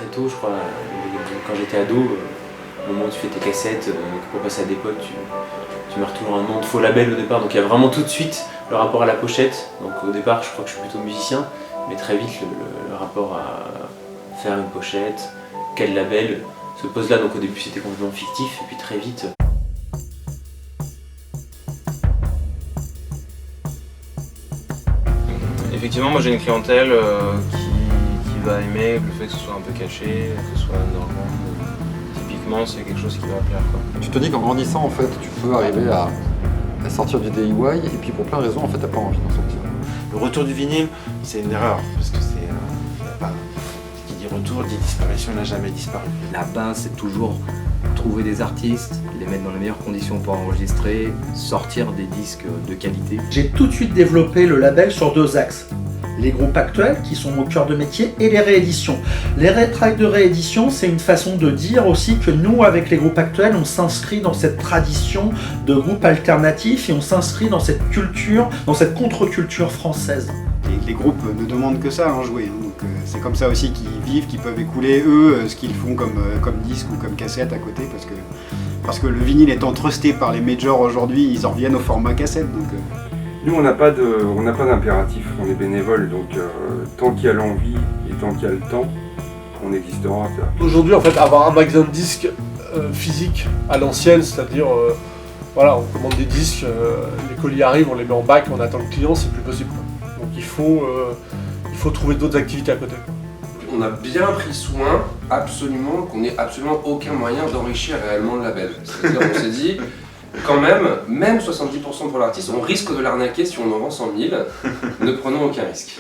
très tôt, je crois, quand j'étais ado, au moment où tu fais tes cassettes, pour passer à des potes, tu marques toujours un nom de faux label au départ. Donc il y a vraiment tout de suite le rapport à la pochette. Donc au départ, je crois que je suis plutôt musicien, mais très vite le rapport à faire une pochette, quel label se pose là. Donc au début c'était complètement fictif, et puis très vite. Effectivement, moi j'ai une clientèle qui va aimer le fait que ce soit un peu caché, que ce soit underground. Typiquement, c'est quelque chose qui va plaire, quoi. Tu te dis qu'en grandissant, en fait, tu peux arriver à sortir du DIY, et puis pour plein de raisons, en fait, t'as pas envie d'en sortir. Le retour du vinyle, c'est une erreur, parce que qui dit retour dit disparition, n'a jamais disparu. La base, c'est toujours trouver des artistes, les mettre dans les meilleures conditions pour enregistrer, sortir des disques de qualité. J'ai tout de suite développé le label sur 2 axes. Les groupes actuels, qui sont mon cœur de métier, et les rééditions. Les tracks de réédition, c'est une façon de dire aussi que nous, avec les groupes actuels, on s'inscrit dans cette tradition de groupes alternatifs et on s'inscrit dans cette culture, dans cette contre-culture française. Les groupes ne demandent que ça, jouer. Donc c'est comme ça aussi qu'ils vivent, qu'ils peuvent écouler eux ce qu'ils font comme disque ou comme cassette à côté, parce que le vinyle étant trusté par les majors aujourd'hui, ils en reviennent au format cassette. Donc, Nous, on n'a pas d'impératif, on est bénévole, donc tant qu'il y a l'envie et tant qu'il y a le temps, on existera. Aujourd'hui, en fait, avoir un magasin de disques physique à l'ancienne, c'est-à-dire, voilà, on commande des disques, les colis arrivent, on les met en bac, on attend le client, c'est plus possible. Donc il faut trouver d'autres activités à côté. On a bien pris soin, absolument, qu'on n'ait absolument aucun moyen d'enrichir réellement le label. C'est-à-dire, on s'est dit, quand même 70% pour l'artiste, on risque de l'arnaquer si on en vend 100 000, ne prenons aucun risque.